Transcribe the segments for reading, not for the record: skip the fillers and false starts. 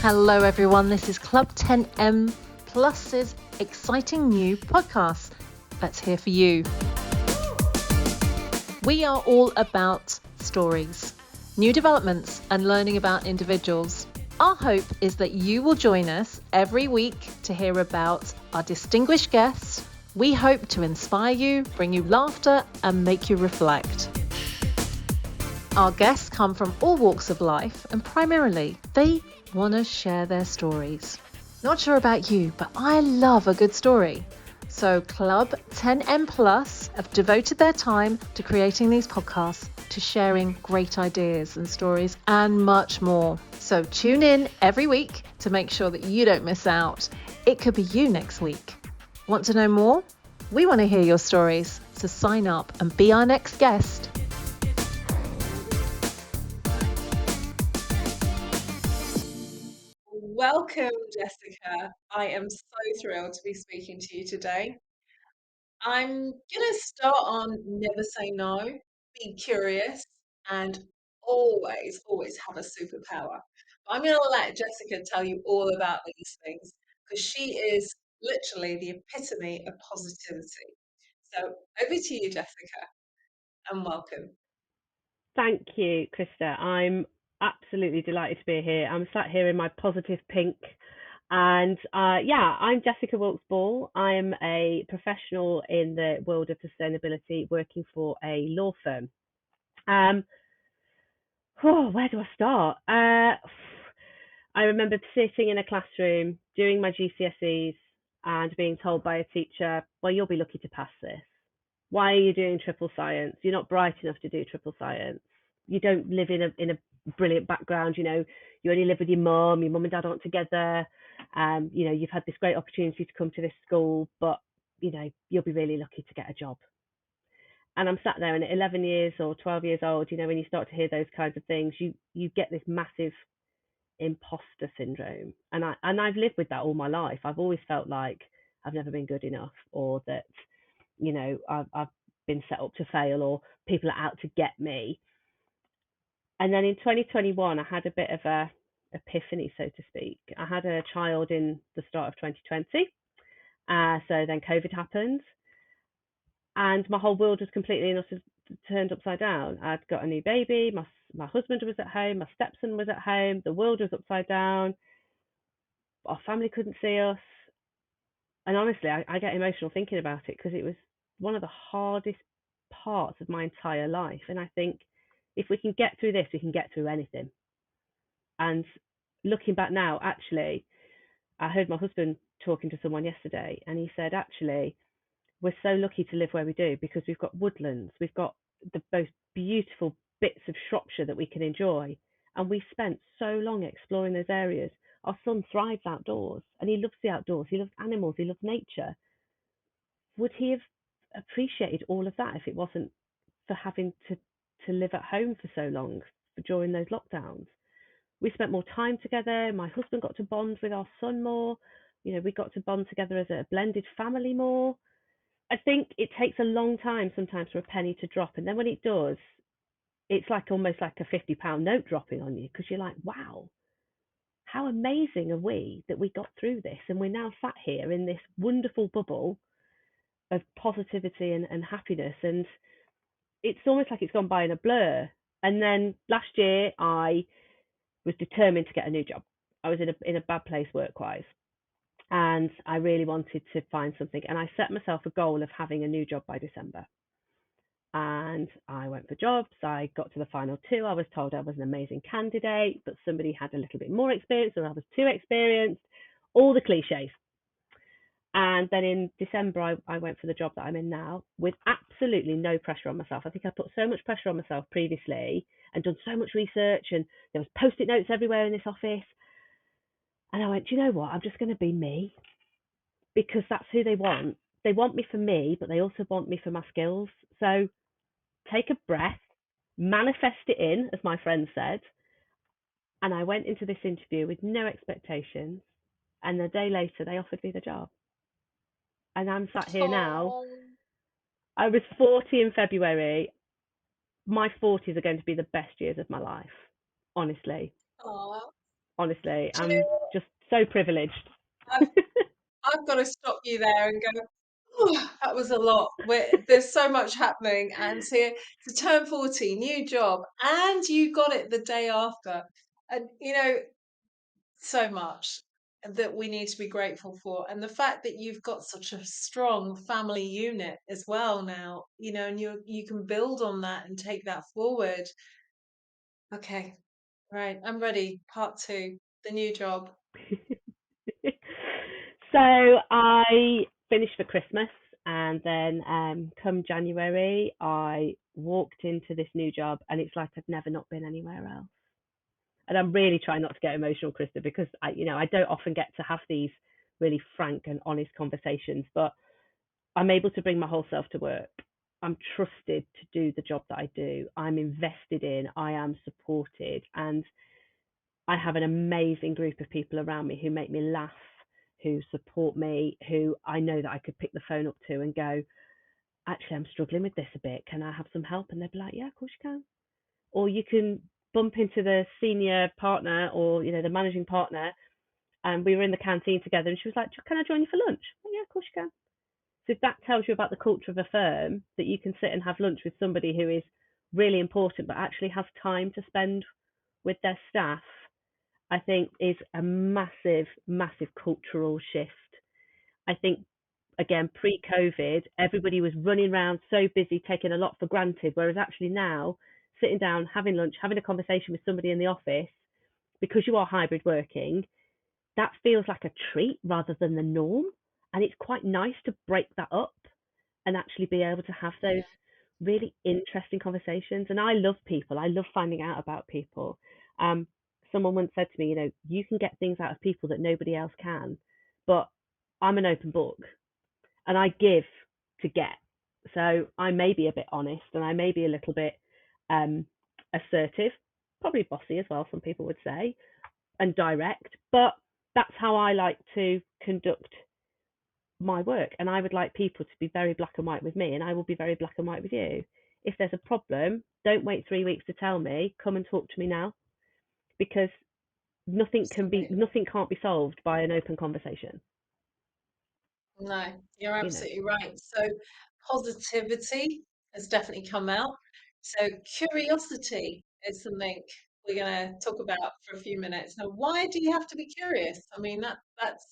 Hello everyone, this is Club 10M Plus's exciting new podcast that's here for you. We are all about stories, new developments and learning about individuals. Our hope is that you will join us every week to hear about our distinguished guests. We hope to inspire you, bring you laughter and make you reflect. Our guests come from all walks of life and primarily they want to share their stories. Not sure about you, but I love a good story. So Club 10M Plus have devoted their time to creating these podcasts, to sharing great ideas and stories and much more. So tune in every week to make sure that you don't miss out. It could be you next week. Want to know more? We want to hear your stories. So sign up and be our next guest. Welcome, Jessica. I am so thrilled to be speaking to you today. I'm going to start on never say no, be curious, and always have a superpower. But I'm going to let Jessica tell you all about these things because she is literally the epitome of positivity. So over to you, Jessica, and welcome. Thank you, Krista. I'm absolutely delighted to be here. I'm sat here in my positive pink. And I'm Jessica Wilkes-Ball. I'm a professional in the world of sustainability working for a law firm. Um, where do I start? I remember sitting in a classroom doing my GCSEs and being told by a teacher, well, you'll be lucky to pass this. Why are you doing triple science? You're not bright enough to do triple science. You don't live in a brilliant background. You only live with your mum and dad aren't together. You've had this great opportunity to come to this school, but you'll be really lucky to get a job. And I'm sat there, and at 11 years or 12 years old, when you start to hear those kinds of things, you get this massive imposter syndrome. And I've lived with that all my life. I've always felt like I've never been good enough, or that I've been set up to fail, or people are out to get me. And then in 2021, I had a bit of a epiphany, so to speak. I had a child in the start of 2020. So then COVID happened, and my whole world was completely and utterly turned upside down. I'd got a new baby. My husband was at home. My stepson was at home. The world was upside down. Our family couldn't see us. And honestly, I get emotional thinking about it because it was one of the hardest parts of my entire life. And I think if we can get through this, we can get through anything. And looking back now, actually, I heard my husband talking to someone yesterday, and he said, actually, we're so lucky to live where we do because we've got woodlands, we've got the most beautiful bits of Shropshire that we can enjoy. And we spent so long exploring those areas. Our son thrives outdoors and he loves the outdoors. He loves animals. He loves nature. Would he have appreciated all of that if it wasn't for having to live at home for so long during those lockdowns? We spent more time together. My husband got to bond with our son more. We got to bond together as a blended family more. I think it takes a long time sometimes for a penny to drop. And then when it does, it's like almost like a £50 note dropping on you because you're like, wow, how amazing are we that we got through this? And we're now sat here in this wonderful bubble of positivity and happiness. And it's almost like it's gone by in a blur. And then last year, I was determined to get a new job. I was in a bad place work wise, and I really wanted to find something. And I set myself a goal of having a new job by December. And I went for jobs. I got to the final two. I was told I was an amazing candidate, but somebody had a little bit more experience, or I was too experienced. All the cliches. And then in December, I went for the job that I'm in now with absolutely no pressure on myself. I think I put so much pressure on myself previously and done so much research, and there was post-it notes everywhere in this office. And I went, do you know what? I'm just going to be me because that's who they want. They want me for me, but they also want me for my skills. So take a breath, manifest it in, as my friend said. And I went into this interview with no expectations. And a day later, they offered me the job. And I'm sat here now. Oh, I was 40 in February. My 40s are going to be the best years of my life, honestly. oh. Honestly, Do you know I'm just so privileged. what? I've got to stop you there and go, "Oh, that was a lot. There's so much happening. And to turn 40, new job, and you got it the day after. And, so much that we need to be grateful for. And the fact that you've got such a strong family unit as well now, and you can build on that and take that forward. Okay, right. I'm ready. Part two, the new job. So I finished for Christmas, and then come January, I walked into this new job, and it's like I've never not been anywhere else. And I'm really trying not to get emotional, Krista, because I don't often get to have these really frank and honest conversations, but I'm able to bring my whole self to work. I'm trusted to do the job that I do. I'm invested in. I am supported, and I have an amazing group of people around me who make me laugh, who support me, who I know that I could pick the phone up to and go, actually, I'm struggling with this a bit. Can I have some help? And they'd be like, yeah, of course you can. Or you can bump into the senior partner or, the managing partner. And we were in the canteen together and she was like, can I join you for lunch? Oh, yeah, of course you can. So if that tells you about the culture of a firm, that you can sit and have lunch with somebody who is really important but actually has time to spend with their staff, I think is a massive, massive cultural shift. I think, again, pre-COVID, everybody was running around so busy, taking a lot for granted, whereas actually now, sitting down, having lunch, having a conversation with somebody in the office, because you are hybrid working, that feels like a treat rather than the norm. And it's quite nice to break that up and actually be able to have those really interesting conversations. And I love people. I love finding out about people. Um, Someone once said to me, you can get things out of people that nobody else can, but I'm an open book and I give to get. So I may be a bit honest and I may be a little bit um, assertive, probably bossy as well, some people would say, and direct, but that's how I like to conduct my work. And I would like people to be very black and white with me, and I will be very black and white with you. If there's a problem, don't wait 3 weeks to tell me. Come and talk to me now, because Absolutely. nothing can't be solved by an open conversation. No, you're You know. absolutely right. So positivity has definitely come out. So curiosity is something we're going to talk about for a few minutes. Now, why do you have to be curious? I mean, that's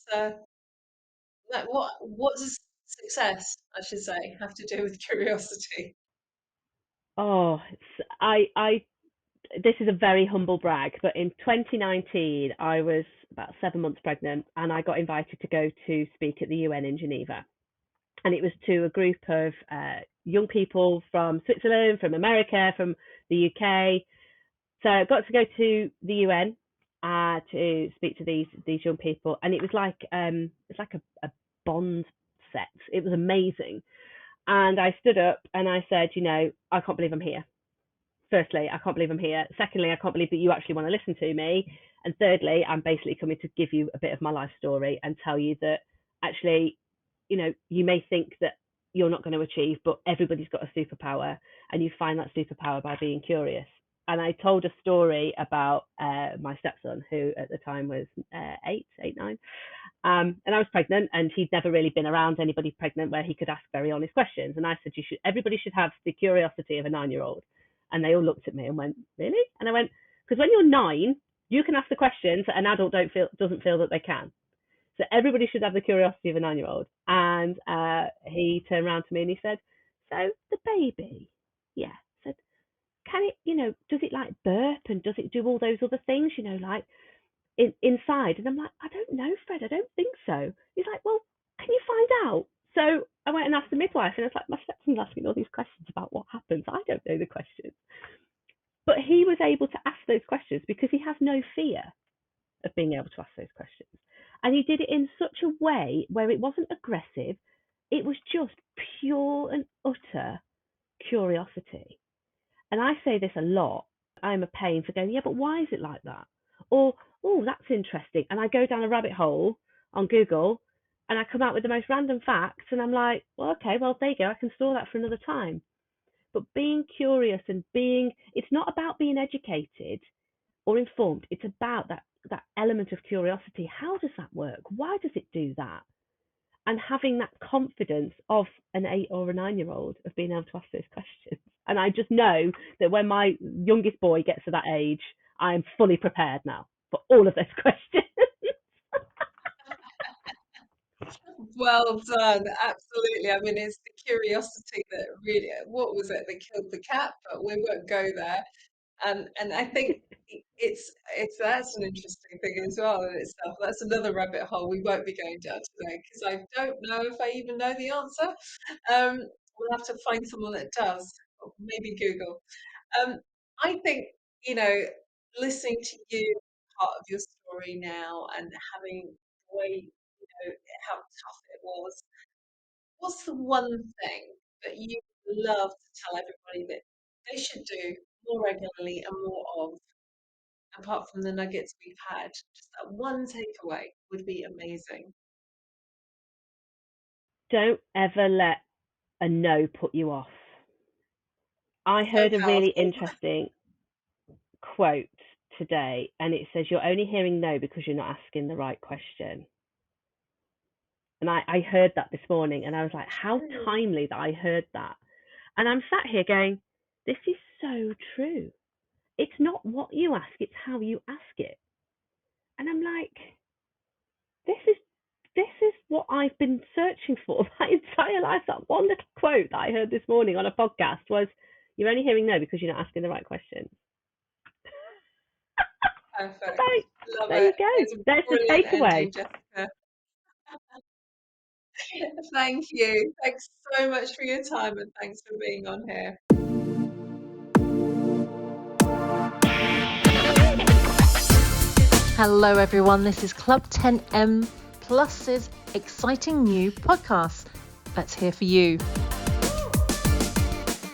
what does success, I should say, have to do with curiosity? Oh, I this is a very humble brag, but in 2019, I was about 7 months pregnant, and I got invited to go to speak at the UN in Geneva. And it was to a group of young people from Switzerland, from America, from the UK. So I got to go to the UN to speak to these young people, and it was like a Bond set. It was amazing. And I stood up and I said, I can't believe I'm here. Firstly, I can't believe I'm here. Secondly, I can't believe that you actually want to listen to me. And thirdly, I'm basically coming to give you a bit of my life story and tell you that actually, you may think that you're not going to achieve, but everybody's got a superpower, and you find that superpower by being curious. And I told a story about my stepson, who at the time was 9. And I was pregnant, and he'd never really been around anybody pregnant where he could ask very honest questions. And I said, everybody should have the curiosity of a 9-year-old. And they all looked at me and went, really? And I went, because when you're 9, you can ask the questions that an adult doesn't feel that they can. So everybody should have the curiosity of a 9-year-old. And he turned around to me and he said, so the baby, yeah, said, can it, does it like burp and does it do all those other things, like inside? And I'm like, I don't know, Fred, I don't think so. He's like, well, can you find out? So I went and asked the midwife, and it's like, my stepson's asking all these questions about what happens. I don't know the questions. But he was able to ask those questions because he has no fear of being able to ask those questions. And he did it in such a way where it wasn't aggressive, it was just pure and utter curiosity. And I say this a lot. I'm a pain for going, yeah, but why is it like that? Or, oh, that's interesting. And I go down a rabbit hole on Google and I come out with the most random facts. And I'm like, well, okay, well, there you go. I can store that for another time. But being curious and it's not about being educated or informed. It's about that that element of curiosity. How does that work? Why does it do that? And having that confidence of an 8 or a 9-year-old of being able to ask those questions. And I just know that when my youngest boy gets to that age, I am fully prepared now for all of those questions. Well done, absolutely. I mean, it's the curiosity that really, what was it that killed the cat? But we won't go there. And I think it's that's an interesting thing as well in itself. That's another rabbit hole we won't be going down today because I don't know if I even know the answer. Um, we'll have to find someone that does, or maybe Google. Um, I think, you know, listening to you, part of your story now, and having the way, how tough it was. What's the one thing that you love to tell everybody that they should do more regularly and more of, apart from the nuggets we've had? Just that one takeaway would be amazing. Don't ever let a no put you off. I So heard a really powerful. interesting quote today, and it says, "You're only hearing no because you're not asking the right question." And I heard that this morning, and I was like, how timely that I heard that. And I'm sat here going, this is so true. It's not what you ask, it's how you ask it. And I'm like, this is what I've been searching for my entire life. That one little quote that I heard this morning on a podcast was, "You're only hearing no because you're not asking the right questions." Perfect. Like, Love there it. you It's go. a There's the brilliant takeaway. ending, Jessica. Thank you. Thanks so much for your time and thanks for being on here. Hello, everyone. This is Club 10M Plus's exciting new podcast. Let's hear for you.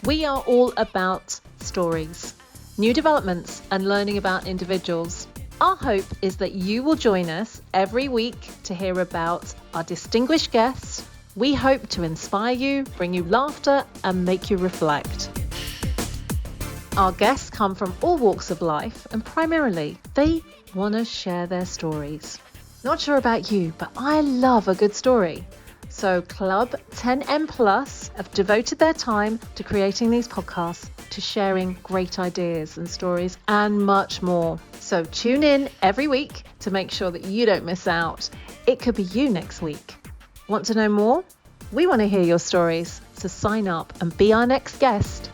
We are all about stories, new developments, and learning about individuals. Our hope is that you will join us every week to hear about our distinguished guests. We hope to inspire you, bring you laughter, and make you reflect. Our guests come from all walks of life, and primarily, they want to share their stories. Not sure about you, but I love a good story. So Club 10M Plus have devoted their time to creating these podcasts, to sharing great ideas and stories, and much more. So tune in every week to make sure that you don't miss out. It could be you next week. Want to know more? We want to hear your stories, so sign up and be our next guest.